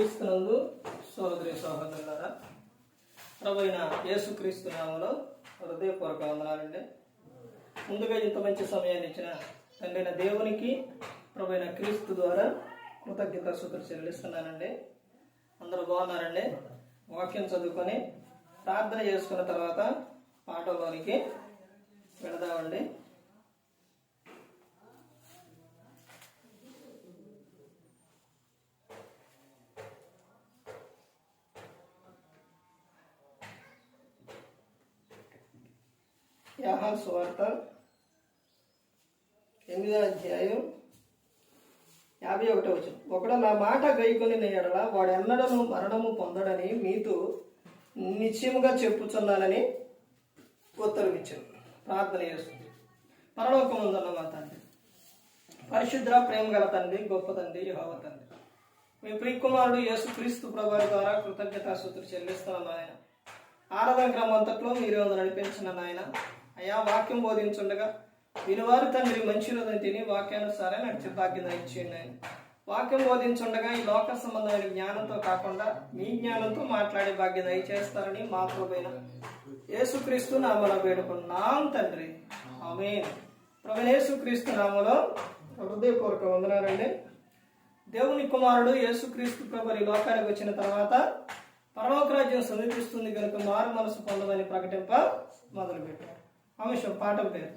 క్రీస్తునందు సోదరి సహోదరులారా, ప్రభువైన యేసుక్రీస్తు నామములో హృదయపూర్వక వందనాలండి. ముందుగా ఇంత మంచి సమయాన్ని ఇచ్చిన తండ్రైన దేవునికి ప్రభువైన క్రీస్తు ద్వారా కృతజ్ఞతాస్తుతులు చెల్లిస్తున్నానండి. అందరూ బాగున్నారండి. వాక్యం చదువుకొని ప్రార్థన చేసుకున్న తర్వాత పాటలోనికి వెళదామండి. యోహాను సువార్త 8వ అధ్యాయం 51వ వచనం. ఒకడు నా మాట గైకొనిన యెడల వాడు ఎన్నడను మరణము పొందడని మీతో నిశ్చయముగా చెప్పుచున్నానని ఉత్తరం ఇచ్చాను. ప్రార్థన చేస్తుంది. పరలోకమందున్న మా తండ్రి, పరిశుద్ధ ప్రేమ గల తండ్రి, గొప్ప తండ్రి, యెహోవా తండ్రి, మీ ప్రియకుమారుడు యేసుక్రీస్తు ప్రభువు ద్వారా కృతజ్ఞతాస్తుతులు చెల్లిస్తున్నాను నాయన. ఆరాధన క్రమం అంతట్లో మీరే నడిపించిన నాయన. అయ్యా, వాక్యం బోధించుండగా వినివారు తండ్రి మంచి రోజున తిని వాక్యానుసారం నడిచే భాగ్యం ఇచ్చేయండి ఆయన. వాక్యం బోధించుండగా ఈ లోక సంబంధమైన జ్ఞానంతో కాకుండా మీ జ్ఞానంతో మాట్లాడే భాగ్యం దయచేస్తారని మా ప్రభువైన యేసుక్రీస్తు నామములో వేడుకున్నాం తండ్రి, ఆమేన్. ప్రభువైన యేసుక్రీస్తు నామములో హృదయపూర్వక వందనాలండి. దేవుని కుమారుడు యేసుక్రీస్తు ప్రభు ఈ లోకానికి వచ్చిన తర్వాత పరలోక రాజ్యం సమీపిస్తుంది కనుక మారు మనసు పొందమని ప్రకటింప మొదలుపెట్టారు. అంశం పాఠం పేరు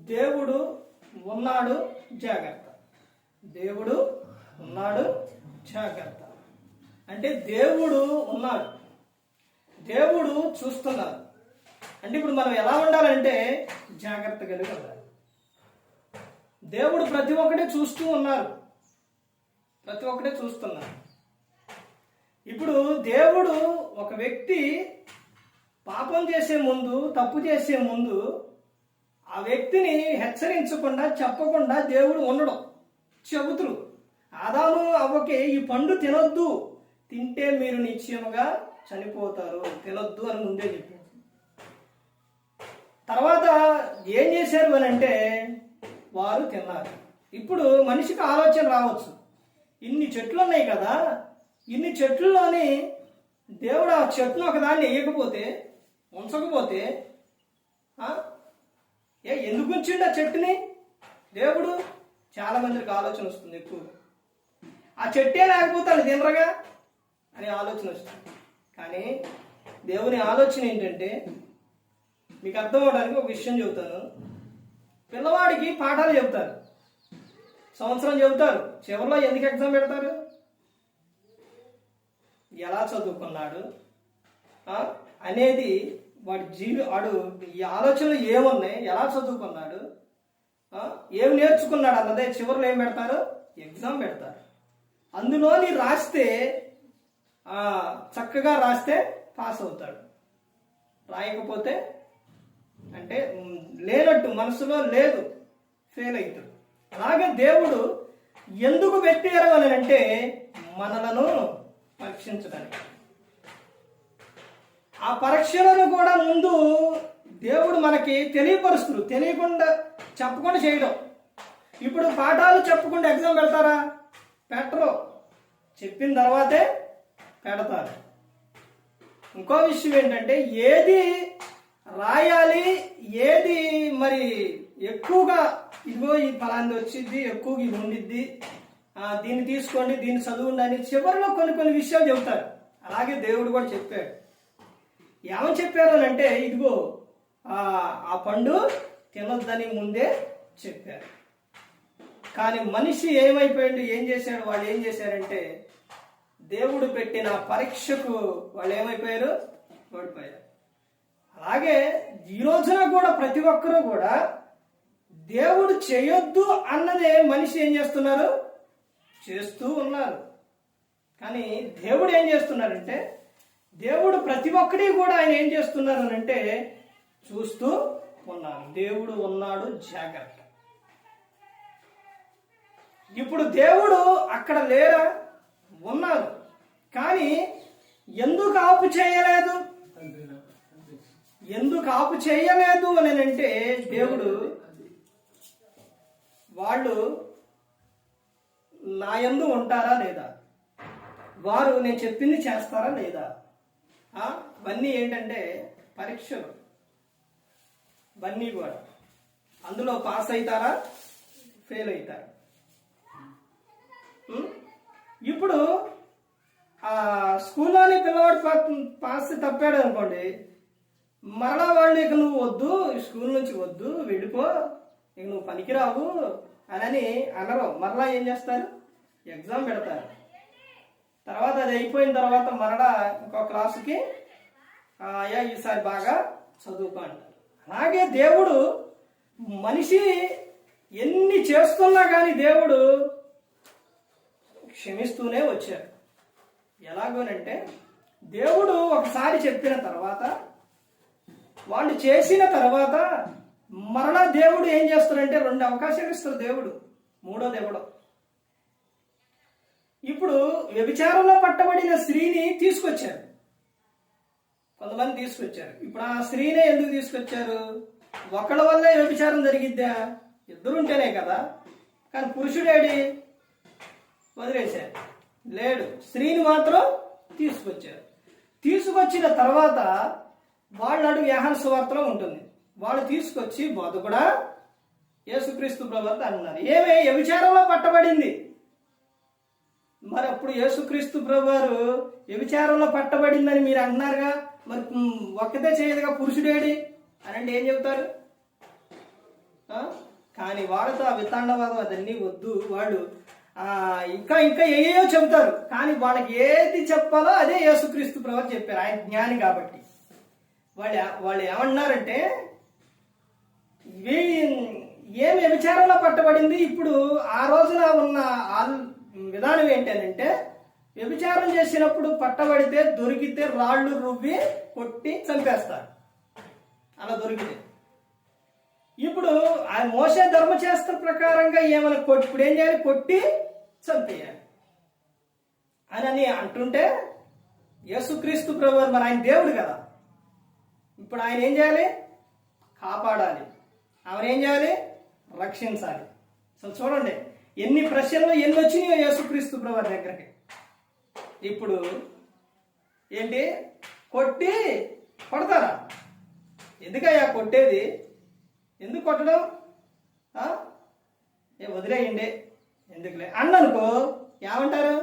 దేవుడు ఉన్నాడు జాగ్రత్త. దేవుడు ఉన్నాడు జాగ్రత్త అంటే దేవుడు ఉన్నాడు, దేవుడు చూస్తున్నారు. అంటే ఇప్పుడు మనం ఎలా ఉండాలంటే జాగ్రత్త కలిగి ఉండాలి. దేవుడు ప్రతి ఒక్కటి చూస్తూ ఉన్నారు, ప్రతి ఒక్కటి చూస్తున్నారు. ఇప్పుడు దేవుడు ఒక వ్యక్తి పాపం చేసే ముందు, తప్పు చేసే ముందు ఆ వ్యక్తిని హెచ్చరించకుండా, చెప్పకుండా దేవుడు ఉండడం. చెబుతురు ఆదాము అవ్వకి ఈ పండు తినొద్దు, తింటే మీరు నిశ్చయముగా చనిపోతారు, తినొద్దు అని ముందే చెప్పారు. తర్వాత ఏం చేశారు అని అంటే వారు తిన్నారు. ఇప్పుడు మనిషికి ఆలోచన రావచ్చు, ఇన్ని చెట్లు ఉన్నాయి కదా, ఇన్ని చెట్లలోని దేవుడు ఆ చెట్టును ఒకదాన్ని వేయకపోతే, ఉంచకపోతే ఎందుకు ఉంచిండు ఆ చెట్టుని దేవుడు? చాలా మందికి ఆలోచన వస్తుంది ఎక్కువ. ఆ చెట్టే లేకపోతే అది తినరగా అనే ఆలోచన వస్తుంది. కానీ దేవుని ఆలోచన ఏంటంటే, మీకు అర్థం అవడానికి ఒక విషయం చెబుతాను. పిల్లవాడికి పాఠాలు చెబుతారు, సంవత్సరం చెబుతారు, చివరిలో ఎందుకు ఎగ్జామ్ పెడతారు? ఎలా చదువుకున్నాడు అనేది వాడు ఈ ఆలోచనలు ఏమున్నాయి, ఎలా చదువుకున్నాడు, ఏం నేర్చుకున్నాడు అన్నదే చివరిలో ఏం పెడతారు? ఎగ్జామ్ పెడతారు. అందులోని రాస్తే చక్కగా రాస్తే పాస్ అవుతాడు, రాయకపోతే అంటే లేనట్టు, మనసులో లేదు, ఫెయిల్ అవుతాడు. అలాగే దేవుడు ఎందుకు పెట్టారు అని అంటే మనలను పరీక్షించడానికి. ఆ పరీక్షలను కూడా ముందు దేవుడు మనకి తెలియపరుస్తున్నారు, తెలియకుండా చెప్పకుండా చేయడం. ఇప్పుడు పాఠాలు చెప్పకుండా ఎగ్జామ్ పెడతారా? పెట్టరు, చెప్పిన తర్వాతే పెడతారు. ఇంకో విషయం ఏంటంటే, ఏది రాయాలి, ఏది మరి ఎక్కువగా ఇదిగో ఈ ఫలాంది వచ్చింది, ఎక్కువగా ఇది ఉండిద్ది, దీన్ని తీసుకోండి, దీన్ని చదువుండి అని చివరిలో కొన్ని విషయాలు చెబుతారు. అలాగే దేవుడు కూడా చెప్పాడు. ఏమని చెప్పారు అని అంటే, ఇదిగో ఆ పండు తినొద్దని ముందే చెప్పారు. కానీ మనిషి ఏమైపోయాడు, ఏం చేశాడు? వాళ్ళు ఏం చేశారంటే, దేవుడు పెట్టిన పరీక్షకు వాళ్ళు ఏమైపోయారు? ఓడిపోయారు. అలాగే ఈ రోజున కూడా ప్రతి ఒక్కరూ కూడా దేవుడు చేయొద్దు అన్నదే మనిషి ఏం చేస్తున్నారు? చేస్తూ ఉన్నారు. కానీ దేవుడు ఏం చేస్తున్నారంటే, దేవుడు ప్రతి ఒక్కటి కూడా ఆయన ఏం చేస్తున్నారు అని అంటే చూస్తూ ఉన్నారు. దేవుడు ఉన్నాడు జాగ్రత్త. ఇప్పుడు దేవుడు అక్కడ లేరా? ఉన్నారు. కానీ ఎందుకు ఆపు చేయలేదు? ఎందుకు ఆపు చేయలేదు అని అంటే దేవుడు, వాళ్ళు నా యందు ఉంటారా లేదా? వారు నేను చెప్పింది చేస్తారా లేదా? ఇవన్నీ ఏంటంటే పరీక్షలు, ఇవన్నీ కూడా అందులో పాస్ అవుతారా, ఫెయిల్ అవుతారా? ఇప్పుడు స్కూల్లోని పిల్లవాడు పాస్ తప్పాడు అనుకోండి, మరలా వాళ్ళు ఇక నువ్వు వద్దు, స్కూల్ నుంచి వద్దు, వెళ్ళిపో, ఇక నువ్వు పనికిరావు అని అనరు. మరలా ఏం చేస్తారు? ఎగ్జామ్ పెడతారు. తర్వాత అది అయిపోయిన తర్వాత మరలా ఇంకో క్లాసుకి అయ్యా ఈసారి బాగా చదువుకో అంటారు. అలాగే దేవుడు మనిషి ఎన్ని చేస్తున్నా కానీ దేవుడు క్షమిస్తూనే వచ్చాడు. ఎలాగోనంటే దేవుడు ఒకసారి చెప్పిన తర్వాత, వాళ్ళు చేసిన తర్వాత మరలా దేవుడు ఏం చేస్తాడంటే 2 అవకాశాలు ఇస్తారు దేవుడు, మూడోది ఇవ్వడం. ఇప్పుడు వ్యభిచారంలో పట్టబడిన స్త్రీని తీసుకొచ్చారు, కొంతమంది తీసుకొచ్చారు. ఇప్పుడు ఆ స్త్రీనే ఎందుకు తీసుకొచ్చారు? ఒకళ్ళ వల్లే వ్యభిచారం జరిగిద్దా? ఇద్దరుంటేనే కదా. కానీ పురుషుడేడి? వదిలేశారు, లేడు. స్త్రీని మాత్రం తీసుకొచ్చారు. తీసుకొచ్చిన తర్వాత వాళ్ళ అడుగు యోహాను సువార్తలో ఉంటుంది. వాళ్ళు తీసుకొచ్చి బోధకుడా యేసుక్రీస్తు ప్రభువు అన్నారు. ఏమే వ్యభిచారంలో పట్టబడింది. మరి అప్పుడు యేసుక్రీస్తు ప్రభువారు వ్యభిచారంలో పట్టబడిందని మీరు అంటున్నారుగా, మరి ఒక్కతే చేయదుగా, పురుషుడేడి అని అంటే ఏం చెబుతారు? కానీ వాళ్ళతో ఆ వితాండవాదం అదన్నీ వద్దు. వాళ్ళు ఇంకా ఇంకా ఏయో చెబుతారు, కానీ వాళ్ళకి ఏది చెప్పాలో అదే యేసుక్రీస్తు ప్రభువు చెప్పారు. ఆయన జ్ఞాని కాబట్టి. వాళ్ళు ఏమన్నారంటే, ఏమి వ్యభిచారంలో పట్టబడింది. ఇప్పుడు ఆ రోజున ఉన్న విధానం ఏంటంటే, వ్యభిచారం చేసినప్పుడు పట్టబడితే దొరికితే రాళ్ళు రువ్వి కొట్టి చంపేస్తారు. అలా దొరికితే ఇప్పుడు ఆ మోసే ధర్మశాస్త్ర ప్రకారంగా ఏమైనా ఇప్పుడు ఏం చేయాలి? కొట్టి చంపేయాలి అని అంటుంటే, యేసుక్రీస్తు ప్రభువు మరి ఆయన దేవుడు కదా, ఇప్పుడు ఆయన ఏం చేయాలి? కాపాడాలి. ఆమె ఏం చేయాలి? రక్షించాలి. సో చూడండి ఎన్ని ప్రశ్నలు ఎన్ని వచ్చినాయో యేసుక్రీస్తు ప్రభువు దగ్గరికి. ఇప్పుడు ఏంటి? కొట్టి కొడతారా? ఎందుకయ్యా కొట్టేది? ఎందుకు కొట్టడం? వదిలేయండి, ఎందుకులే అన్ననుకో ఏమంటారు?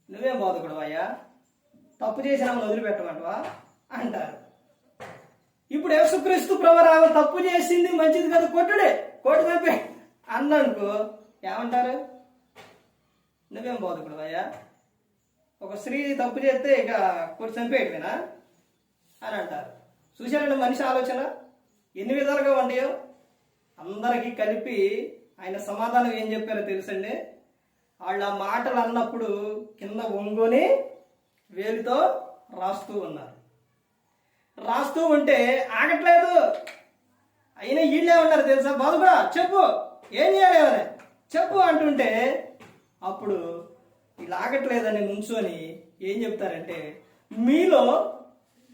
నువ్వేం బోధకుడు అయ్యా, తప్పు చేసిన వదిలిపెట్టమంటవా అంటారు. ఇప్పుడు యేసుక్రీస్తు ప్రభువు తప్పు చేసింది మంచిది కదా, కొట్టుడే, కొట్టు తప్పే అన్ననుకో ఏమంటారు? నువ్వేం బోధకుడు అయ్యా, ఒక స్త్రీ తప్పు చేస్తే ఇక కొట్టి చంపేయటమేనా అని అంటారు. చూశారండి మనిషి ఆలోచన ఎన్ని విధాలుగా ఉంటాయో. అందరికీ కలిపి ఆయన సమాధానం ఏం చెప్పారో తెలుసండి. వాళ్ళు ఆ మాటలు అన్నప్పుడు కింద ఒంగోని వేలితో రాస్తూ ఉన్నారు. రాస్తూ ఉంటే ఆగట్లేదు. అయినా వీళ్ళే ఉన్నారు తెలుసా, బాధపడా చెప్పు, ఏం చేయాలి చెప్పు అంటుంటే, అప్పుడు వీళ్ళు ఆగట్లేదని నుంచొని ఏం చెప్తారంటే, మీలో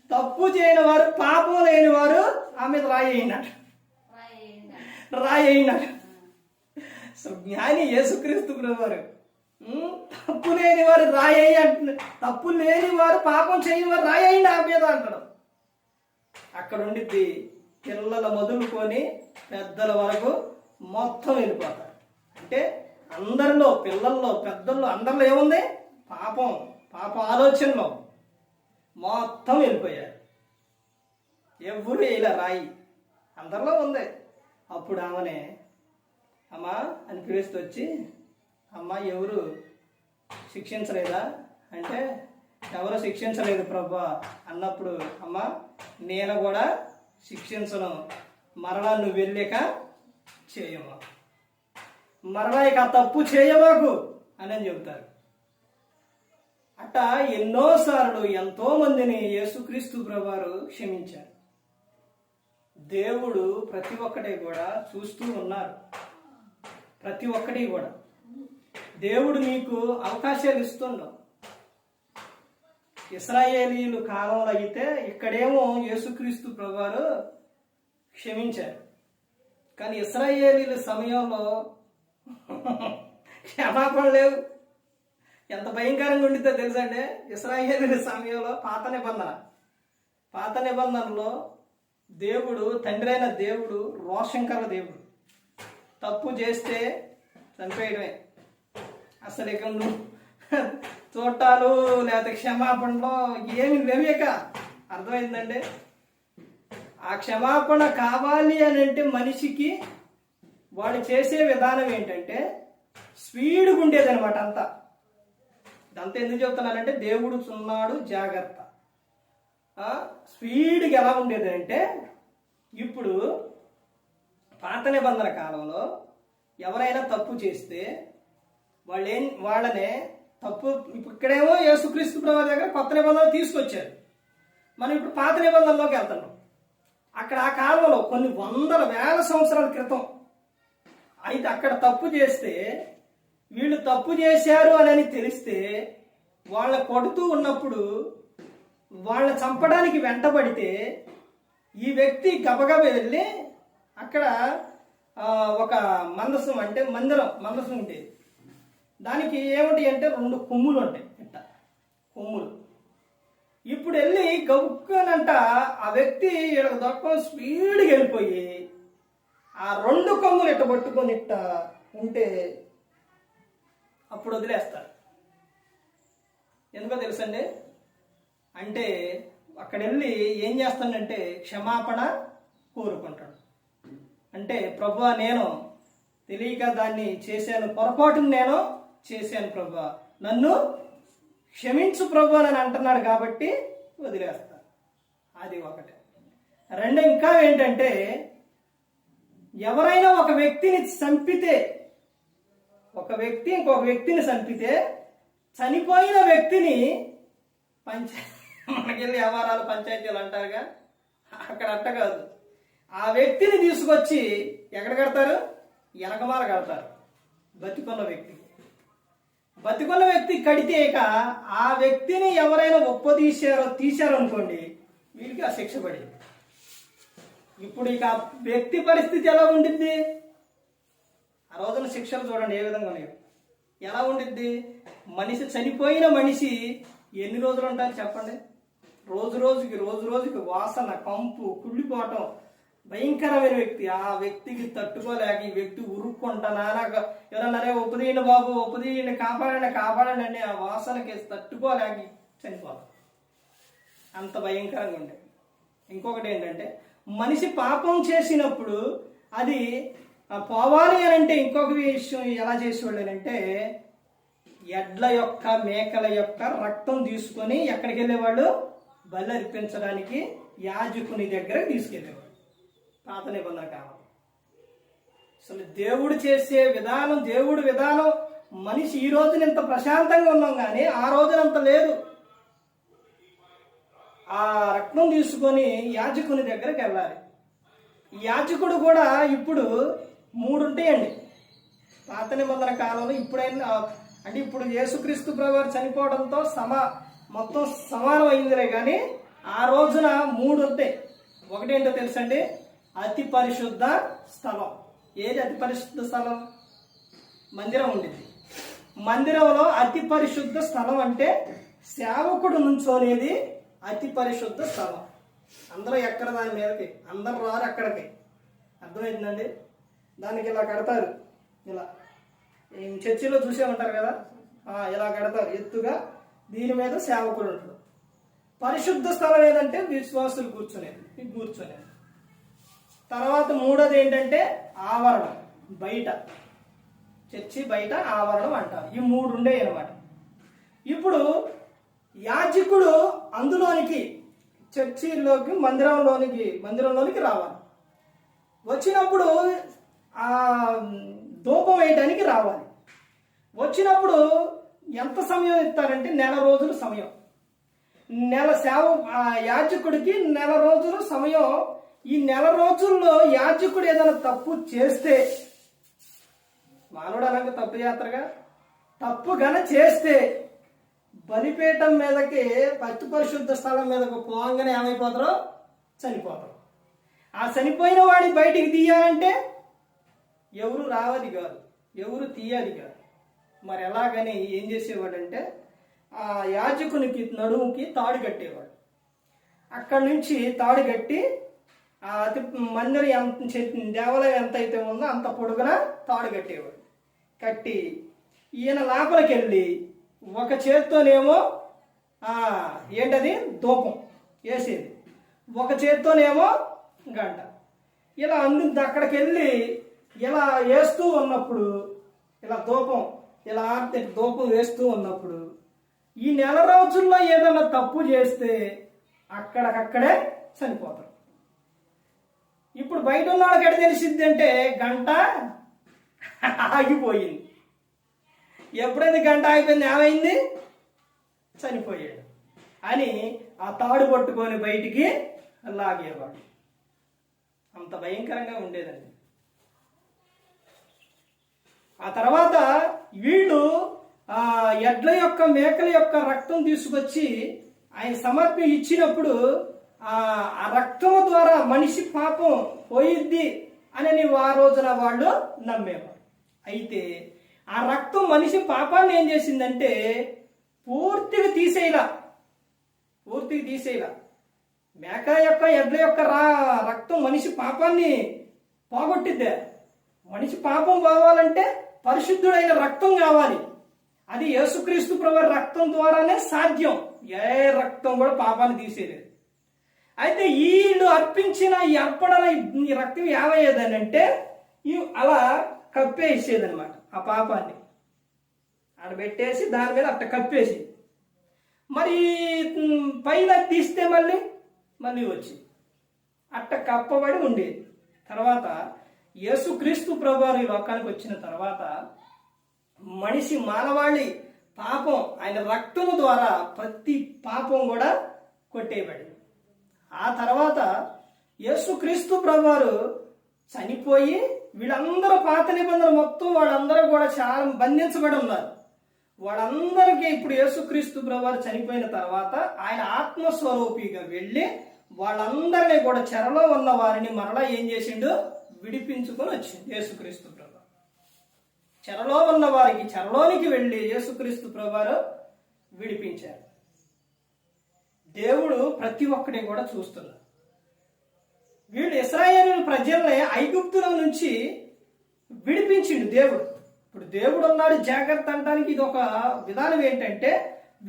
తప్పు చేయని వారు, పాపం లేని వారు ఆ మీద రాయేయండి. సో జ్ఞాని యేసుక్రీస్తు ప్రభువారు తప్పు లేని వారు రాయేయి అంటున్నారు. తప్పు లేని వారు, పాపం చేయని వారు రాయేయండి ఆ మీద అంటాడు. అక్కడ ఉండిద్ది పిల్లల మొదలుకొని పెద్దల వరకు మొత్తం వెళ్ళిపోతారు. అంటే అందరిలో, పిల్లల్లో, పెద్దల్లో, అందరిలో ఏముంది? పాప ఆలోచనలో మొత్తం వెళ్ళిపోయారు. ఎవరు ఇలా రాయి అందరిలో ఉంది. అప్పుడు ఆమెనే అమ్మా అని పిలుస్తూ వచ్చి, అమ్మ ఎవరు శిక్షించలేదా అంటే, ఎవరు శిక్షించలేదు ప్రభా అన్నప్పుడు, అమ్మ నేను కూడా శిక్షించను, మరలా నువ్వు వెళ్ళాక చేయమా, మరలా ఇక తప్పు చేయమాకు అని చెబుతారు. అట్ట ఎన్నోసార్లు ఎంతో మందిని యేసుక్రీస్తు ప్రభువారు క్షమించారు. దేవుడు ప్రతి ఒక్కటి కూడా చూస్తూ ఉన్నారు. ప్రతి ఒక్కటి కూడా దేవుడు మీకు అవకాశాలు ఇస్తుండవు. ఇశ్రాయేలీయులు కాలంలో అయితే ఇక్కడేమో యేసుక్రీస్తు ప్రభువారు క్షమించారు. కానీ ఇశ్రాయేలీల సమయంలో క్షమాపణ లేవు. ఎంత భయంకరంగా ఉండిద్దో తెలుసండి. ఇశ్రాయేలు సమయంలో పాత నిబంధనలో దేవుడు, తండ్రి అయిన దేవుడు రోషంకర దేవుడు. తప్పు చేస్తే చంపేయడమే. అసలు ఇక నువ్వు చూట్టాలు లేకపోతే క్షమాపణలో ఏమి లేవేక. అర్థమైందండి. ఆ క్షమాపణ కావాలి అని అంటే మనిషికి వాడు చేసే విధానం ఏంటంటే స్పీడ్గా ఉండేది అనమాట. ఇదంతా ఎందుకు చెప్తున్నానంటే దేవుడు చున్నాడు జాగ్రత్త. స్పీడ్గా ఎలా ఉండేది అంటే, ఇప్పుడు పాత నిబంధన కాలంలో ఎవరైనా తప్పు చేస్తే వాళ్ళనే తప్పు, ఇక్కడేమో యేసుక్రీస్తు ప్రభువు దగ్గర కొత్త నిబంధన తీసుకొచ్చారు. మనం ఇప్పుడు పాత నిబంధనలోకి వెళ్తున్నాం. అక్కడ ఆ కాలంలో కొన్ని వందల వేల సంవత్సరాల క్రితం అయితే అక్కడ తప్పు చేస్తే, వీళ్ళు తప్పు చేశారు అని తెలిస్తే వాళ్ళ కొడుతూ ఉన్నప్పుడు వాళ్ళని చంపడానికి వెంటబడితే ఈ వ్యక్తి గబగబ వెళ్ళి అక్కడ ఒక మందసం అంటే మందసం ఉండేది. దానికి ఏమిటి అంటే 2 కొమ్ములు ఉంటాయి. ఇట్ట కొమ్ములు. ఇప్పుడు వెళ్ళి గబుక్కనంట ఆ వ్యక్తి వీళ్ళకి దొరకడం స్పీడ్గా వెళ్ళిపోయి ఆ 2 కొమ్ములు ఇట్ట పట్టుకొని ఇట్ట ఉంటే అప్పుడు వదిలేస్తారు. ఎందుకో తెలుసండి. అంటే అక్కడ వెళ్ళి ఏం చేస్తాడంటే క్షమాపణ కోరుకుంటాడు. అంటే ప్రభువా, నేను తెలియక దాన్ని చేశాను, పొరపాటును నేను చేశాను ప్రభువా, నన్ను క్షమించు ప్రభు అని అంటున్నాడు కాబట్టి వదిలేస్తాను. అది ఒకటి. 2 ఇంకా ఏంటంటే, ఎవరైనా ఒక వ్యక్తిని చంపితే, ఒక వ్యక్తి ఇంకొక వ్యక్తిని చంపితే చనిపోయిన వ్యక్తిని మనకెళ్ళి వ్యవహారాలు పంచాయతీలు అంటారుగా, అక్కడ అట్ట కాదు. ఆ వ్యక్తిని తీసుకొచ్చి ఎక్కడ కడతారు? ఎనకమాల కడతారు. బతికున్న వ్యక్తి కడితే ఇక ఆ వ్యక్తిని ఎవరైనా తీశారో అనుకోండి, వీడికి ఆ శిక్ష పడింది. ఇప్పుడు ఇక ఆ వ్యక్తి పరిస్థితి ఎలా ఉండిద్ది? ఆ రోజున శిక్షలు చూడండి ఏ విధంగా ఉన్నాయో. ఎలా ఉండిద్ది? చనిపోయిన మనిషి ఎన్ని రోజులు ఉంటారు చెప్పండి? రోజు రోజుకి వాసన, కంపు, కుళ్ళిపోవటం, భయంకరమైన వ్యక్తి. ఆ వ్యక్తికి తట్టుకోలేక ఈ వ్యక్తి ఉరుక్కుంటా నానాక ఎవరన్నారే ఉపదీయండి బాబు, ఉపదీయండి, కాపాడండి అని ఆ వాసనకి తట్టుకోలేక చనిపోతాం. అంత భయంకరంగా ఉండే. ఇంకొకటి ఏంటంటే, మనిషి పాపం చేసినప్పుడు అది పోవాలి అని అంటే ఇంకొక విషయం ఎలా చేసేవాళ్ళు అంటే, ఎడ్ల యొక్క, మేకల యొక్క రక్తం తీసుకొని ఎక్కడికి వెళ్ళేవాళ్ళు? బలి అర్పించడానికి యాజకుని దగ్గర తీసుకెళ్ళేవాడు. పాత నిబంధన కాలం. అసలు దేవుడు చేసే విధానం, దేవుడి విధానం, మనిషి ఈ రోజున ఇంత ప్రశాంతంగా ఉన్నాం కానీ ఆ రోజునంత లేదు. ఆ రక్తం తీసుకొని యాజకుని దగ్గరికి వెళ్ళాలి. యాజకుడు కూడా ఇప్పుడు 3 ఉంటాయండి. పాత నిబంధన కాలంలో ఇప్పుడైనా అంటే ఇప్పుడు యేసుక్రీస్తు ప్రభువు చనిపోవడంతో మొత్తం సమానం అయిందిలే కానీ ఆ రోజున 3 ఉంటాయి. ఒకటేంటో తెలుసండి, అతి పరిశుద్ధ స్థలం. ఏది అతి పరిశుద్ధ స్థలం? మందిరం ఉండేది. మందిరంలో అతి పరిశుద్ధ స్థలం అంటే సేవకుడు నుంచోనేది అతి పరిశుద్ధ స్థలం. అందరూ ఎక్కడ దాని మీదకి, అందరూ రారు అక్కడికి. అర్థమైందండి? దానికి ఇలా కడతారు. ఇలా చర్చిలో చూసే ఉంటారు కదా, ఇలా కడతారు ఎత్తుగా. దీని మీద సేవకుడు ఉంటాడు. పరిశుద్ధ స్థలం ఏదంటే విశ్వాసులు కూర్చునేది. తర్వాత 3వది ఏంటంటే ఆవరణం, బయట. చర్చి బయట ఆవరణం అంటారు. ఈ 3 ఉండేవి అనమాట. ఇప్పుడు యాజకుడు అందులోనికి, చర్చిలోకి, మందిరంలోనికి రావాలి. వచ్చినప్పుడు ఆ ధూపం వేయడానికి రావాలి. వచ్చినప్పుడు ఎంత సమయం ఇస్తారంటే 1 రోజులు సమయం. యాజకుడికి 1 రోజులు సమయం. ఈ 1 రోజుల్లో యాజకుడు ఏదైనా తప్పు చేస్తే, మానవుడు అలాగే తప్పు చేస్తారుగా, తప్పు గన చేస్తే బలిపీఠం మీదకి, అతి పరిశుద్ధ స్థలం మీదకి పోగానే ఏమైపోతారో? చనిపోతారు. ఆ చనిపోయిన వాడిని బయటికి తీయాలంటే ఎవరు రావాలి కాదు, ఎవరు తీయాలి కాదు. మరి ఎలాగని ఏం చేసేవాడంటే ఆ యాజకునికి నడుముకి తాడు కట్టేవాడు. అక్కడి నుంచి తాడు కట్టి ఆ అతి మందిరం దేవాలయం ఎంత అయితే ఉందో అంత పొడుగున తాడు కట్టేవాడు. కట్టి ఈయన లోపలికి వెళ్ళి ఒక చేత్తోనేమో ఏంటది ధూపం వేసేది, ఒక చేత్తోనేమో గంట. ఇలా అక్కడికి వెళ్ళి ఇలా వేస్తూ ఉన్నప్పుడు, ఇలా ధూపం వేస్తూ ఉన్నప్పుడు ఈ నెల రోజుల్లో ఏదైనా తప్పు చేస్తే అక్కడికక్కడే చనిపోతారు. ఇప్పుడు బయట ఉన్న వాళ్ళకి ఎక్కడ తెలిసిద్ది అంటే గంట ఆగిపోయింది. ఎప్పుడైతే గంట ఆగిపోయింది ఏమైంది? చనిపోయాడు అని ఆ తాడు పట్టుకొని బయటికి లాగేవాడు. అంత భయంకరంగా ఉండేదండి. ఆ తర్వాత వీళ్ళు ఎడ్ల యొక్క మేకల యొక్క రక్తం తీసుకొచ్చి ఆయన సమర్పి ఇచ్చినప్పుడు ఆ రక్తం ద్వారా మనిషి పాపం పోయిద్ది అని ఆ రోజున వాళ్ళు నమ్మేవారు. అయితే ఆ రక్తం మనిషి పాపాన్ని ఏం చేసిందంటే పూర్తిగా తీసేయలా. మేక యొక్క ఎడ్ల యొక్క రక్తం మనిషి పాపాన్ని పోగొట్టిద్దే. మనిషి పాపం పోవాలంటే పరిశుద్ధుడైన రక్తం కావాలి. అది యేసుక్రీస్తు ప్రభువు రక్తం ద్వారానే సాధ్యం. ఏ రక్తం కూడా పాపాన్ని తీసేయలేదు. అయితే వీళ్ళు అర్పించిన ఈ అర్పణల ఈ రక్తం ఏమయ్యేదని అంటే అలా కప్పేసేదనమాట. ఆ పాపాన్ని ఆడ పెట్టేసి దాని మీద అట్ట కప్పేసి మరి పైన తీస్తే మళ్ళీ వచ్చి అట్ట కప్పబడి ఉండేది. తర్వాత యేసుక్రీస్తు ప్రభువారు ఈ లోకానికి వచ్చిన తర్వాత మనిషి మానవాళి పాపం ఆయన రక్తము ద్వారా ప్రతి పాపం కూడా కొట్టేయబడింది. ఆ తర్వాత యేసుక్రీస్తు ప్రభువారు చనిపోయి వీళ్ళందరూ పాత నిబంధన మొత్తం వాళ్ళందరూ కూడా చాలా బంధించబడి ఉన్నారు. వాళ్ళందరికీ ఇప్పుడు యేసుక్రీస్తు ప్రభువారు చనిపోయిన తర్వాత ఆయన ఆత్మస్వరూపిగా వెళ్ళి వాళ్ళందరినీ కూడా చెరలో ఉన్న వారిని మరలా ఏం చేసిండు? విడిపించుకొని వచ్చింది యేసుక్రీస్తు ప్రభువారు. చెరలో ఉన్న వారికి చెరలోనికి వెళ్ళి యేసుక్రీస్తు ప్రభువారు విడిపించారు. దేవుడు ప్రతి ఒక్కటి కూడా చూస్తున్నారు. వీళ్ళు ఇశ్రాయేలు ప్రజల్ని ఐగుప్తుల నుంచి విడిపించిండు దేవుడు. ఇప్పుడు దేవుడు ఉన్నాడు జాగ్రత్త అనడానికి ఇది ఒక విధానం. ఏంటంటే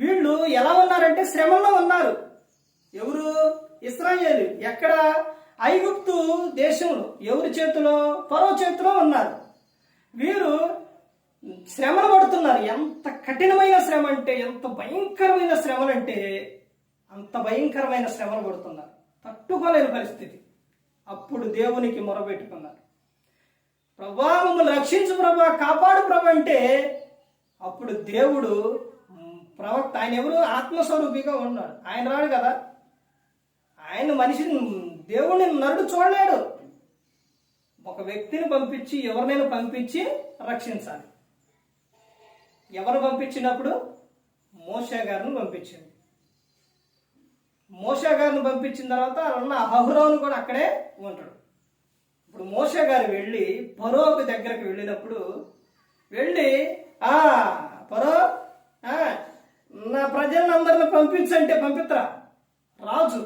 వీళ్ళు ఎలా ఉన్నారంటే శ్రమల్లో ఉన్నారు. ఎవరు? ఇశ్రాయేలు. ఎక్కడ? ఐగుప్తు దేశంలో. ఎవరి చేతిలో? ఫరో చేతిలో ఉన్నారు. వీరు శ్రమలు పడుతున్నారు. ఎంత కఠినమైన శ్రమ అంటే, ఎంత భయంకరమైన శ్రమలు అంటే అంత భయంకరమైన శ్రమలు పడుతున్నారు. తట్టుకోలేని పరిస్థితి. అప్పుడు దేవునికి మొరపెట్టుకున్నారు. ప్రభా మమ్మల్ని రక్షించు ప్రభా, కాపాడు ప్రభా అంటే అప్పుడు దేవుడు ప్రవక్త, ఆయన ఎవరు? ఆత్మస్వరూపిగా ఉన్నాడు. ఆయన రాడు కదా. ఆయన మనిషిని, దేవుడిని నరుడు చూడలేడు. ఒక వ్యక్తిని పంపించి, ఎవరినైనా పంపించి రక్షించాలి. ఎవరు పంపించినప్పుడు? మోషే గారిని పంపించింది. మోషే గారిని పంపించిన తర్వాత ఉన్న అహరోను కూడా అక్కడే ఉంటాడు. ఇప్పుడు మోషే గారు వెళ్ళి ఫరోకు దగ్గరకు వెళ్ళినప్పుడు ఫరో నా ప్రజలను అందరిని పంపించంటే పంపిత్తరా? రాజు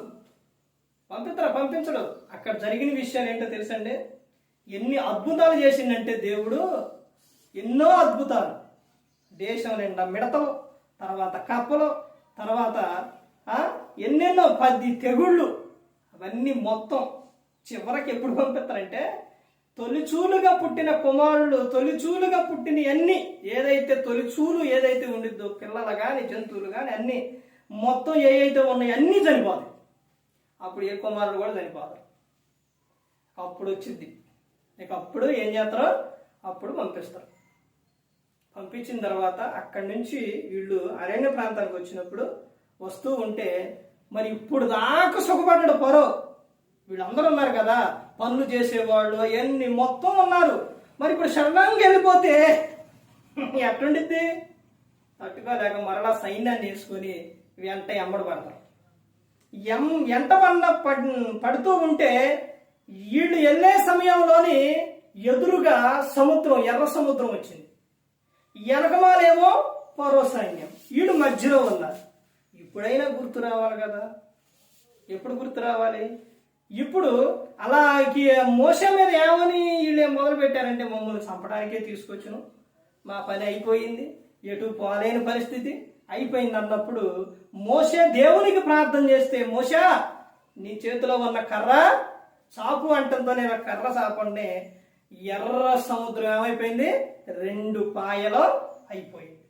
పంపించడు. అక్కడ జరిగిన విషయాలు ఏంటో తెలుసండి? ఎన్ని అద్భుతాలు చేసిందంటే దేవుడు, ఎన్నో అద్భుతాలు. దేశం నిండా మిడతలు, తర్వాత కప్పలు, తర్వాత ఎన్నెన్నో 10 తెగుళ్ళు, అవన్నీ మొత్తం చివరికి ఎప్పుడు పంపిస్తారంటే తొలిచూలుగా పుట్టిన కుమారులు, తొలిచూలుగా పుట్టిన అన్ని తొలిచూలు ఏదైతే ఉండిద్దో, పిల్లలు కానీ జంతువులు కానీ అన్ని మొత్తం ఏవైతే ఉన్నాయో అన్నీ చనిపోతాయి. అప్పుడు ఏ కుమారులు కూడా చనిపోతారు. అప్పుడు వచ్చింది. ఇక అప్పుడు ఏం చేస్తారో అప్పుడు పంపిస్తారు. పంపించిన తర్వాత అక్కడి నుంచి వీళ్ళు అరణ్య ప్రాంతానికి వచ్చినప్పుడు వస్తూ ఉంటే మరి ఇప్పుడు దాకా సుఖపడ్డాడు ఫరో. వీళ్ళందరూ ఉన్నారు కదా, పనులు చేసేవాళ్ళు అవన్నీ మొత్తం ఉన్నారు. మరి ఇప్పుడు శరణంగా వెళ్ళిపోతే ఎట్లుండిద్ది? తట్టుకోలేక మరలా సైన్యాన్ని వేసుకొని వెంట ఎమ్మడి పడతారు. ఎంట పడుతూ ఉంటే వీళ్ళు వెళ్ళే సమయంలోని ఎదురుగా సముద్రం, ఎర్ర సముద్రం వచ్చింది. వెనకమాలేమో ఫరో సైన్యం, వీడు మధ్యలో ఉన్నారు. ఇప్పుడైనా గుర్తు రావాలి కదా. ఎప్పుడు గుర్తు రావాలి? ఇప్పుడు అలా మోసే మీద ఏమని వీళ్ళు మొదలు పెట్టారంటే, మమ్మల్ని చంపడానికే తీసుకొచ్చును, మా పని అయిపోయింది, ఎటు పోలేని పరిస్థితి అయిపోయింది అన్నప్పుడు మోసే దేవునికి ప్రార్థన చేస్తే, మోసా నీ చేతిలో ఉన్న కర్ర చాపు అంటంతోనే కర్ర చాపండి, ఎర్ర సముద్రం ఏమైపోయింది? 2 పాయలో అయిపోయింది.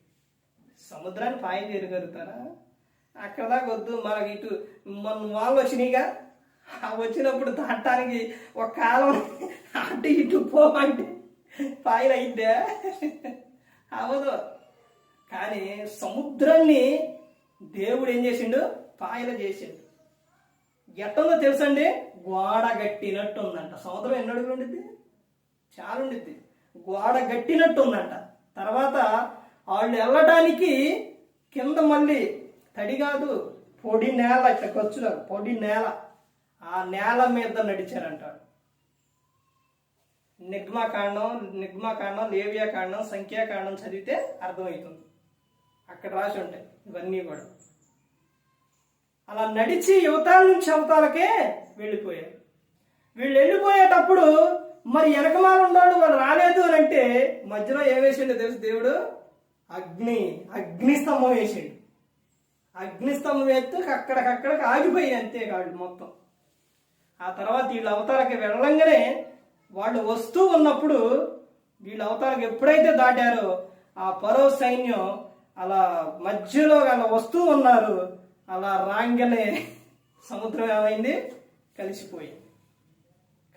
సముద్రాన్ని పాయ చేయగలుగుతారా? అక్కడ దాకా వద్దు, మనకి ఇటు మన వాళ్ళు వచ్చినాయిగా, వచ్చినప్పుడు దాటానికి ఒక కాలం అటు ఇటు పోమంటే పాయలు అయిద్దా? అవదు. కానీ సముద్రాన్ని దేవుడు ఏం చేసిండు? పాయలు చేసిండు. ఎట్టుందో తెలుసండి, గోడ గట్టినట్టు ఉందంట. సముద్రం ఎన్ని అడుగులు ఉండిద్ది? చాలా ఉండిద్ది. గోడ గట్టినట్టు ఉందంట. తర్వాత వాళ్ళు వెళ్ళడానికి కింద మళ్ళీ తడి కాదు, పొడి నేల, ఇట్లా ఖర్చున్నారు, పొడి నేల, ఆ నేల మీద నడిచారంటాడు. నిర్గమాకాండం, లేవియాకాండం, సంఖ్యాకాండం చదివితే అర్థమవుతుంది. అక్కడ రాసి ఉంటాయి ఇవన్నీ కూడా. అలా నడిచి యువతాల నుంచి అవతాలకే వెళ్ళిపోయారు. వీళ్ళు వెళ్ళిపోయేటప్పుడు మరి వెనకమాల ఉన్నాడు, వాళ్ళు రాలేదు అని అంటే మధ్యలో ఏం వేసిండో తెలుసు దేవుడు? అగ్నిస్తంభం వేసిండు. అగ్నిస్తంభం వేస్తే అక్కడికక్కడికి ఆగిపోయి అంతేకాదు మొత్తం. ఆ తర్వాత వీళ్ళ అవతారకి వెళ్ళంగానే వాళ్ళు వస్తూ ఉన్నప్పుడు, వీళ్ళ అవతారకి ఎప్పుడైతే దాటారో ఆ ఫరో సైన్యం అలా మధ్యలో అలా వస్తూ ఉన్నారు. అలా రాంగనే సముద్రం ఏమైంది?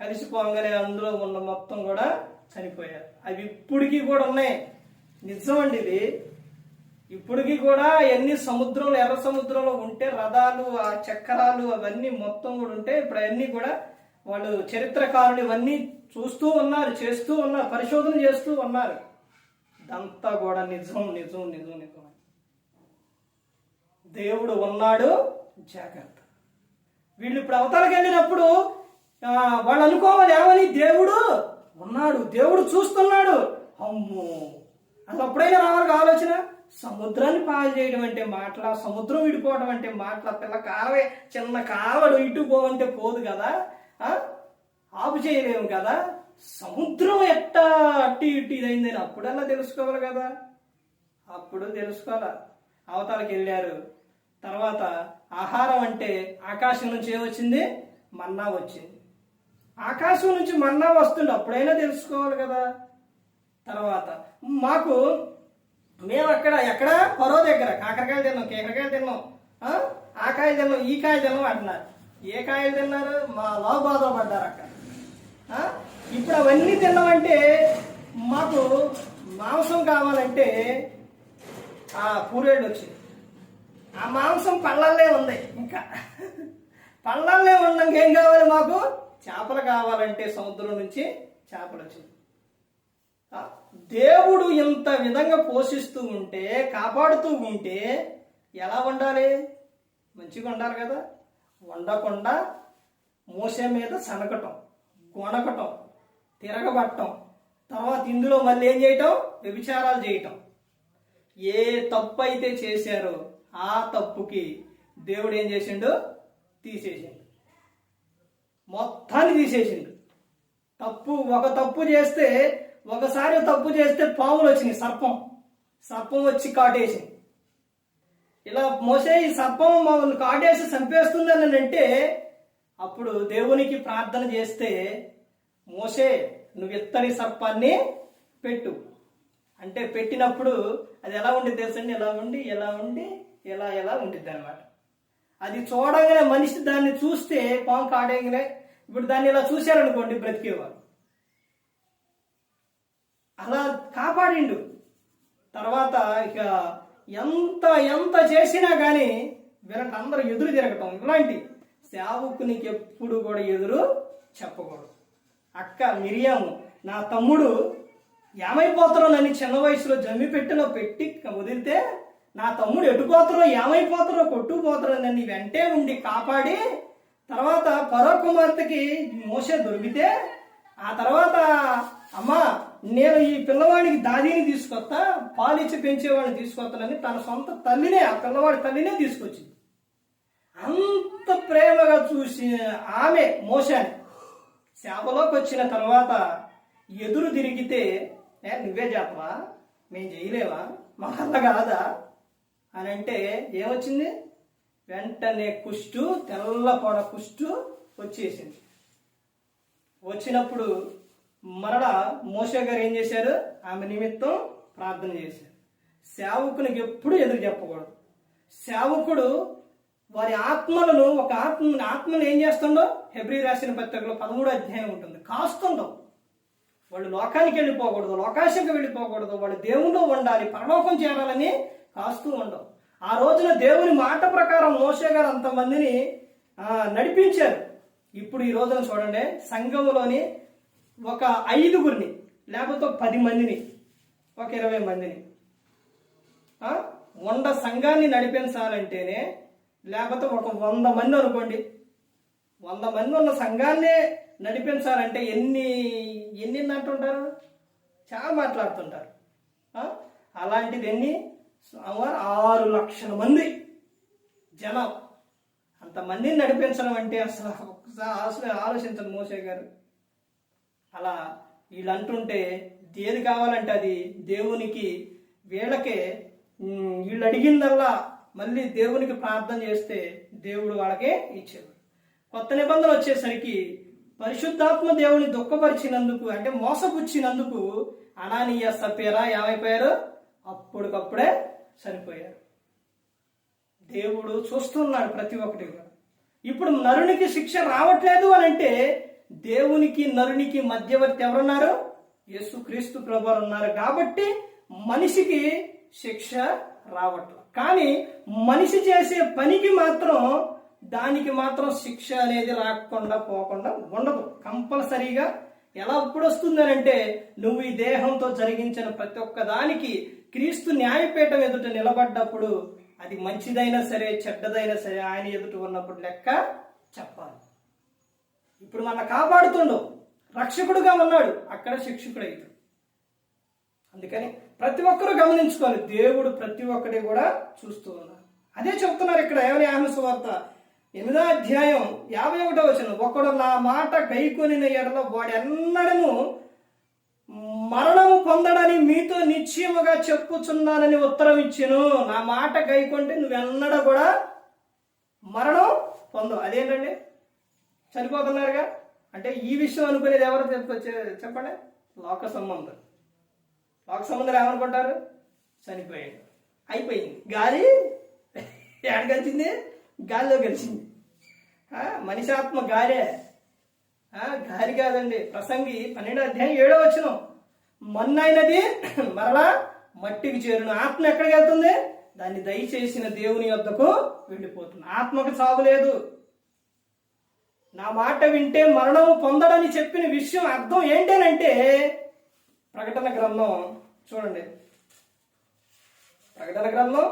కలిసిపోగానే అందులో ఉన్న మొత్తం కూడా చనిపోయారు. అవి ఇప్పటికీ కూడా ఉన్నాయి. నిజమండి ఇది. ఇప్పటికీ కూడా ఎన్ని సముద్రంలో, ఎర్ర సముద్రంలో ఉంటే రథాలు, ఆ చక్రాలు అవన్నీ మొత్తం కూడా ఉంటే ఇప్పుడు అవన్నీ కూడా వాళ్ళు చరిత్రకారులు ఇవన్నీ చూస్తూ ఉన్నారు, చేస్తూ ఉన్నారు, పరిశోధన చేస్తూ ఉన్నారు. ఇదంతా కూడా నిజం. దేవుడు ఉన్నాడు, జాగ్రత్త. వీళ్ళు ఇప్పుడు అవతలకి వెళ్ళినప్పుడు వాళ్ళు అనుకోవాలి ఏమని? దేవుడు ఉన్నాడు, దేవుడు చూస్తున్నాడు. అమ్మో, అసలు అప్పుడైనా రావాలి ఆలోచన. సముద్రాన్ని పాలు చేయడం అంటే మాటల, సముద్రం విడిపోవడం అంటే మాటల. పిల్ల కాలవే, చిన్న కాలవడు ఇటు పోవంటే పోదు కదా, ఆపు చేయలేము కదా. సముద్రం ఎట్టా అట్టి ఇటు ఇదైందని అప్పుడల్లా తెలుసుకోవాలి కదా. అప్పుడు తెలుసుకోవాలా. అవతాలకి వెళ్ళారు. తర్వాత ఆహారం అంటే ఆకాశం నుంచి ఏమొచ్చింది? మన్నా వచ్చింది. ఆకాశం నుంచి మన్నా వస్తుంది, అప్పుడైనా తెలుసుకోవాలి కదా. తర్వాత మేము ఎక్కడ పరో దగ్గర కాకరకాయలు తిన్నాం, కేకరకాయలు తిన్నాం, ఆ కాయ తిన్నాం, ఈ కాయ తిన్నాం అంటున్నారు. ఏ కాయలు తిన్నారు? మా బాధ పడ్డారు అక్కడ. ఇప్పుడు అవన్నీ తిన్నామంటే మాకు మాంసం కావాలంటే ఆ పూరేళ్ళు వచ్చింది. ఆ మాంసం పళ్ళల్లే ఉంది. ఇంకా పళ్ళల్లే ఉన్నాక ఏం కావాలి మాకు? చేపలు కావాలంటే సముద్రం నుంచి చేపలు వచ్చింది. దేవుడు ఇంత విధంగా పోషిస్తూ ఉంటే, కాపాడుతూ ఉంటే ఎలా ఉండాలి? మంచిగా ఉండాలి కదా. ఉండకుండా మోసే మీద సనకటం, గొనకటం, తిరగబట్టం, తర్వాత ఇందులో మళ్ళీ ఏం చేయటం? వ్యభిచారాలు చేయటం. ఏ తప్పు అయితే చేశారో ఆ తప్పుకి దేవుడు ఏం చేసిండు? తీసేసిండు, మొత్తాన్ని తీసేసిండు. ఒక తప్పు చేస్తే, ఒకసారి తప్పు చేస్తే పాములు వచ్చినాయి, సర్పం వచ్చి కాటేసింది. ఇలా మోసే ఈ సర్పం మమ్మల్ని కాటేసి చంపేస్తుందని అంటే అప్పుడు దేవునికి ప్రార్థన చేస్తే, మోసే నువ్వు ఇత్తడి సర్పాన్ని పెట్టు అంటే పెట్టినప్పుడు అది ఎలా ఉండి తెలుసండి? ఎలా ఉండిద్ది అనమాట. అది చూడగానే మనిషి దాన్ని చూస్తే పాము కాడేగానే, ఇప్పుడు దాన్ని ఇలా చూశారనుకోండి బ్రతికేవారు. అలా కాపాడిండు. తర్వాత ఇక ఎంత చేసినా కానీ వీళ్ళందరూ ఎదురు తిరగటం, ఇలాంటి సేవకునికి ఎప్పుడు కూడా ఎదురు చెప్పకూడదు. అక్క మిరియాము, నా తమ్ముడు ఏమైపోతారో నన్ను చిన్న వయసులో జమ్మి పెట్టి వదిలితే, నా తమ్ముడు ఎటుపోతారో ఏమైపోతారో కొట్టుకుపోతారో నన్ను వెంటే ఉండి కాపాడి, తర్వాత ఫరో కుమార్తెకి మోసే దొరికితే, ఆ తర్వాత అమ్మా నేను ఈ పిల్లవాడికి దాదీని తీసుకొస్తా, పాలిచ్చి పెంచేవాడిని తీసుకొస్తానని తన సొంత తల్లినే, ఆ పిల్లవాడి తల్లినే తీసుకొచ్చింది. అంత ప్రేమగా చూసి ఆమె మోషాని సేవలోకి వచ్చిన తర్వాత ఎదురు తిరిగితే నువ్వే చేపవా, మేము చేయలేవా, మా వల్ల కాదా అని అంటే ఏమొచ్చింది? వెంటనే కుష్టు, తెల్లపొడ కుష్టు వచ్చేసింది. వచ్చినప్పుడు మరలా మోషే గారు ఏం చేశారు? ఆమె నిమిత్తం ప్రార్థన చేశారు. సేవకునికి ఎప్పుడు ఎదురు చెప్పకూడదు. సేవకుడు వారి ఆత్మలను, ఒక ఆత్మను ఏం చేస్తుండో హెబ్రీ రాసిన పత్రికలో 13వ అధ్యాయం ఉంటుంది, కాస్తుండో. వాళ్ళు లోకానికి వెళ్ళిపోకూడదు, లోకాశంకి వెళ్ళిపోకూడదు, వాళ్ళు దేవుల్లో ఉండాలి, పరలోకం చేరాలని కాస్తూ ఉండవు. ఆ రోజున దేవుని మాట ప్రకారం మోషే గారు అంతమందిని నడిపించారు. ఇప్పుడు ఈ రోజున చూడండి, సంఘములోని ఒక 5గురిని లేకపోతే 10 మందిని, ఒక 20 మందిని 100 సంఘాన్ని నడిపించాలంటేనే, లేకపోతే ఒక 100 మంది అనుకోండి, 100 మంది ఉన్న సంఘాన్నే నడిపించాలంటే ఎన్ని అంటుంటారు? చాలా మాట్లాడుతుంటారు. అలాంటిది 6 లక్షల మంది జనం, అంతమందిని నడిపించడం అంటే అసలు ఒకసారి ఆలోచించండి మోషే గారు. అలా వీళ్ళు అంటుంటే ఏది కావాలంటే అది దేవునికి, వీళ్ళకే వీళ్ళు అడిగిందల్లా మళ్ళీ దేవునికి ప్రార్థన చేస్తే దేవుడు వాళ్ళకే ఇచ్చేవాడు. కొత్త నిబంధన వచ్చేసరికి పరిశుద్ధాత్మ దేవుని దుఃఖపరిచినందుకు, అంటే మోసపుచ్చినందుకు అనానీయ సపేరా ఏమైపోయారు? అప్పటికప్పుడే చనిపోయారు. దేవుడు చూస్తున్నాడు ప్రతి ఒక్కటి కూడా. ఇప్పుడు నరునికి శిక్ష రావట్లేదు అని అంటే దేవునికి నరునికి మధ్యవర్తి ఎవరున్నారు? యేసుక్రీస్తు ప్రభువారు ఉన్నారు. కాబట్టి మనిషికి శిక్ష రావట్లేదు. కానీ మనిషి చేసే పనికి మాత్రం, దానికి మాత్రం శిక్ష అనేది రాకుండా పోకుండా ఉండదు. కంపల్సరీగా ఎలా ఎప్పుడు వస్తుందని అంటే, నువ్వు ఈ దేహంతో జరిగించిన ప్రతి ఒక్క దానికి క్రీస్తు న్యాయపీఠం ఎదుట నిలబడ్డప్పుడు, అది మంచిదైనా సరే చెడ్డదైనా సరే ఆయన ఎదుట ఉన్నప్పుడు లెక్క చెప్పాలి. ఇప్పుడు మన కాపాడుతుండు, రక్షకుడుగా ఉన్నాడు, అక్కడ శిక్షకుడు అవుతాడు. అందుకని ప్రతి ఒక్కరూ గమనించుకోవాలి, దేవుడు ప్రతి ఒక్కటి కూడా చూస్తూ ఉన్నారు. అదే చెప్తున్నారు ఇక్కడ యోహాను సువార్త 8వ అధ్యాయం 51వ వచనం, ఒకడు నా మాట గైకొనిన ఎడల వాడు ఎన్నడను మరణము పొందడని మీతో నిశ్చయముగా చెప్పుచున్నానని ఉత్తరం ఇచ్చాను. నా మాట గైకొంటే నువ్వెన్నడ కూడా మరణం పొందవు. అదేంటండి? చనిపోతున్నారుగా అంటే ఈ విషయం అనుకునేది ఎవరు చెప్పండి? లోక సంబంధం. లోక సంబంధాలు ఏమనుకుంటారు? చనిపోయాడు, అయిపోయింది, గాలి ఎక్కడ కలిసింది? గాలిలో కలిసింది. మనిషి ఆత్మ గాలే, గాలి కాదండి. ప్రసంగి 12వ అధ్యాయం 7వ వచనం, మన్నైనది మరలా మట్టికి చేరును. ఆత్మ ఎక్కడికి వెళ్తుంది? దాన్ని దయచేసిన దేవుని యొద్దకు వెళ్ళిపోతుంది. ఆత్మకు చావులేదు. నా మాట వింటే మరణము పొందడని చెప్పిన విషయం అర్థం ఏంటనంటే, ప్రకటన గ్రంథం చూడండి, ప్రకటన గ్రంథం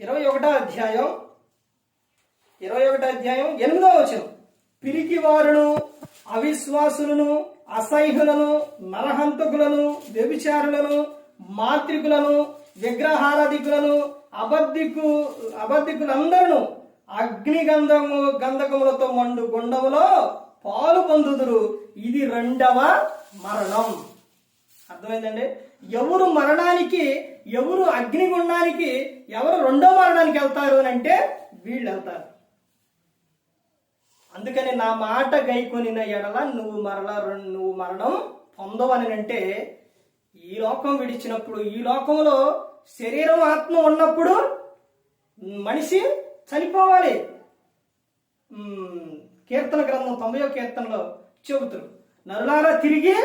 21వ అధ్యాయం 8వ వచనం, పిరికి వారును అవిశ్వాసులను అసహ్యులను నరహంతకులను వ్యభిచారులను మాంత్రికులను విగ్రహారాధికులను అబద్ధికులందరూ అగ్ని గంధకములతో మండు గుండములో పాలు పొందుదురు. ఇది 2వ మరణం. అర్థమైందండి? ఎవరు మరణానికి, ఎవరు అగ్నిగుండానికి, ఎవరు 2వ మరణానికి వెళ్తారు అని అంటే వీళ్ళు వెళ్తారు. అందుకని నా మాట గైకొనిన ఎడల నువ్వు మరణం పొందవని అంటే, ఈ లోకం విడిచినప్పుడు, ఈ లోకంలో శరీరం ఆత్మ ఉన్నప్పుడు మనిషి చనిపోవాలి. కీర్తన గ్రంథం 90వ కీర్తనలో చెబుతారు, నరులారా తిరిగి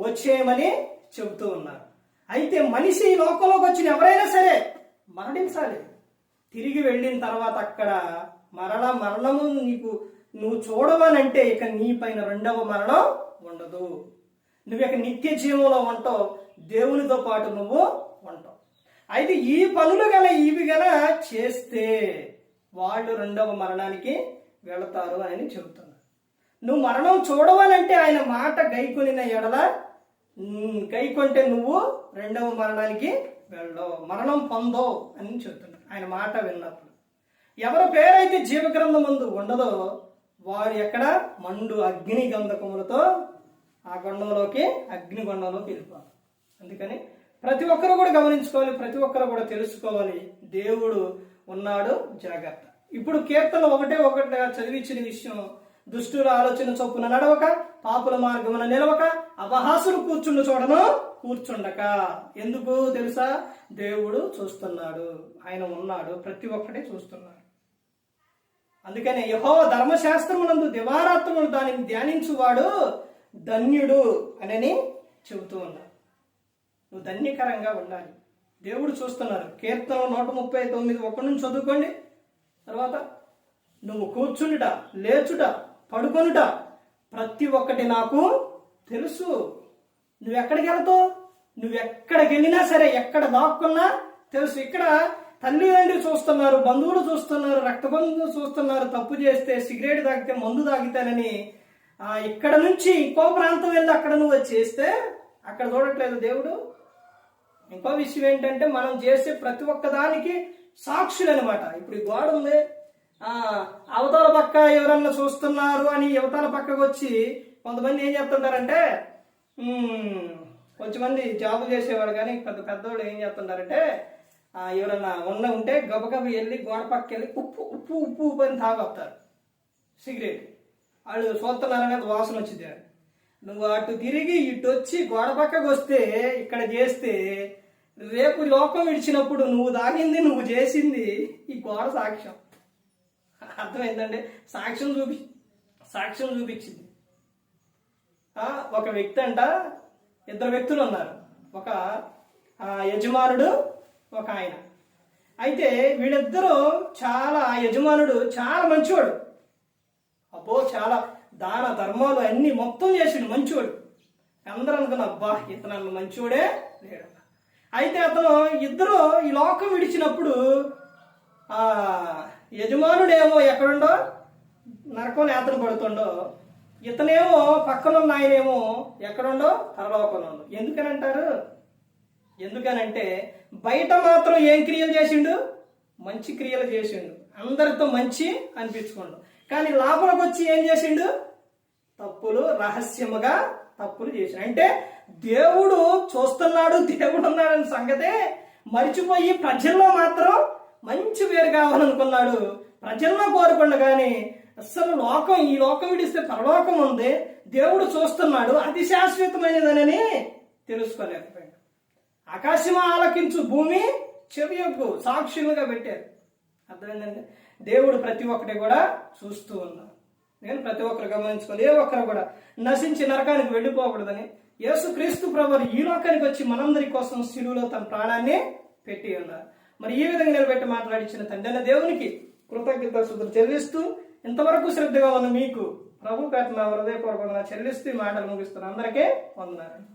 వచ్చేయమని చెబుతూ ఉన్నారు. అయితే మనిషి ఈ లోకంలోకి వచ్చిన ఎవరైనా సరే మరణించాలి. తిరిగి వెళ్ళిన తర్వాత అక్కడ మరణము నువ్వు చూడవనంటే ఇక నీ పైన 2వ మరణం ఉండదు. నువ్వు ఇక నిత్య జీవంలో ఉంటావు, దేవునితో పాటు నువ్వు ఉంటావు. అయితే ఈ పనులు ఇవి చేస్తే వాళ్ళు 2వ మరణానికి వెళతారు అని చెబుతున్నారు. నువ్వు మరణం చూడవాలంటే ఆయన మాట గైకొనిన ఎడల గైకొంటే నువ్వు రెండవ మరణానికి వెళ్ళవు, మరణం పొందవు అని చెప్తున్నాడు. ఆయన మాట విన్నప్పుడు ఎవరి పేరైతే జీవగ్రంథం ముందు ఉండదో వారు ఎక్కడ మండు అగ్ని గంధకములతో ఆ గొండంలోకి అగ్నిగొండంలోకి వెళ్ళిపోవాలి. అందుకని ప్రతి ఒక్కరు కూడా గమనించుకోవాలి, ప్రతి ఒక్కరు కూడా తెలుసుకోవాలి, దేవుడు ఉన్నాడు, జాగ్రత్త. ఇప్పుడు కీర్తన ఒకటిగా చదివించిన విషయం, దుష్టుల ఆలోచన చొప్పున నడవక, పాపుల మార్గమున నిలవక, అపహాసులు కూర్చుండు చోటను కూర్చుండక. ఎందుకు తెలుసా? దేవుడు చూస్తున్నాడు, ఆయన ఉన్నాడు, ప్రతి ఒక్కటి చూస్తున్నాడు. అందుకనే యెహోవా ధర్మశాస్త్రమునందు దివారాత్రములు దానిని ధ్యానించువాడు ధన్యుడు అని చెబుతూ ఉన్నాడు. నువ్వు ధన్యకరంగా ఉండాలి, దేవుడు చూస్తున్నారు. కీర్తన 139 1 నుంచి చదువుకోండి. తర్వాత నువ్వు కూర్చుండుట, లేచుట, పడుకొనుట ప్రతి ఒక్కటి నాకు తెలుసు. నువ్వెక్కడికి వెళ్తావు, నువ్వెక్కడికి వెళ్ళినా సరే, ఎక్కడ దాక్కున్నా తెలుసు. ఇక్కడ తల్లిదండ్రులు చూస్తున్నారు, బంధువులు చూస్తున్నారు, రక్త బంధువులు చూస్తున్నారు. తప్పు చేస్తే, సిగరెట్ తాగితే, మందు తాగితేనని ఇక్కడ నుంచి ఇంకో ప్రాంతం వెళ్ళి అక్కడ నువ్వు చేస్తే అక్కడ చూడట్లేదు దేవుడు. ఇంకో విషయం ఏంటంటే మనం చేసే ప్రతి ఒక్క దానికి సాక్షులు అనమాట. ఇప్పుడు ఈ గోడ ఉంది, అవతల పక్క ఎవరన్నా చూస్తున్నారు అని యువతల పక్కకు వచ్చి కొంతమంది ఏం చేస్తుంటారంటే, కొంచెంమంది జాబులు చేసేవాడు కానీ పెద్దవాళ్ళు ఏం చేస్తుంటారంటే, ఎవరన్నా ఉంటే గబగబ వెళ్ళి గోడ పక్క వెళ్ళి ఉప్పు ఉప్పు ఉప్పు ఉప్పు అని తాగొస్తారు సిగరెట్. వాళ్ళు చూస్తున్నారని అది వాసన వచ్చింది. నువ్వు అటు తిరిగి ఇటు వచ్చి గోడ పక్కకు వస్తే ఇక్కడ చేస్తే రేపు లోకం విడిచినప్పుడు నువ్వు తాగింది, నువ్వు చేసింది ఈ గోడ సాక్ష్యం. అర్థమైందంటే సాక్ష్యం చూపించింది. ఒక వ్యక్తి అంట, ఇద్దరు వ్యక్తులు ఉన్నారు, ఒక యజమానుడు, ఒక ఆయన. అయితే వీళ్ళిద్దరూ యజమానుడు చాలా మంచివాడు, అబ్బో చాలా దాన ధర్మాలు అన్ని మొత్తం చేసిండు, మంచివాడు. అందరూ అనుకున్నా అబ్బా ఇతను మంచివాడే లేడు. అయితే అతను ఇద్దరు ఈ లోకం విడిచినప్పుడు యజమానుడేమో ఎక్కడుండో నరకం అతను పడుతుండో, ఇతనేమో పక్కనున్న ఆయనేమో ఎక్కడుండో పరలోకంలో ఉండో. ఎందుకనంటే బయట మాత్రం ఏం క్రియలు చేసిండు? మంచి క్రియలు చేసిండు, అందరితో మంచి అనిపించుకోండు. కానీ లోపలికి వచ్చి ఏం చేసిండు? తప్పులు, రహస్యముగా తప్పులు చేసిండు. అంటే దేవుడు చూస్తున్నాడు, దేవుడు ఉన్నాడని సంగతే మర్చిపోయి ప్రజల్లో మాత్రం మంచి పేరు కావాలనుకున్నాడు. ప్రజల్లో కోరుకుండా కానీ అసలు ఈ లోకం విడిస్తే పరలోకం ఉంది, దేవుడు చూస్తున్నాడు, అది శాశ్వతమైనదనని తెలుసుకోలేకపోయాడు. ఆకాశమా ఆలకించు, భూమి చెవియొగ్గు సాక్షులుగా పెట్టారు. అర్థమైందండి? దేవుడు ప్రతి ఒక్కటి కూడా చూస్తూ ఉన్నాడు. నేను ప్రతి ఒక్కరు గమనించుకోవాలి, ఏ ఒక్కరు కూడా నశించి నరకానికి వెళ్ళిపోకూడదని యేసుక్రీస్తు ప్రభువు ఈ లోకానికి వచ్చి మనందరి కోసం శిలువలో తన ప్రాణాన్ని పెట్టి ఉన్నారు. మరి ఈ విధంగా నిలబెట్టి మాట్లాడించిన తండ్రి దేవునికి కృతజ్ఞతాస్తుతులు చెల్లిస్తూ, ఇంతవరకు శ్రద్ధగా ఉన్న మీకు ప్రభు పేట నా హృదయపూర్వకంగా చెల్లిస్తూ ఈ మాటలు ముగిస్తున్నాను. అందరికీ వందనాలు.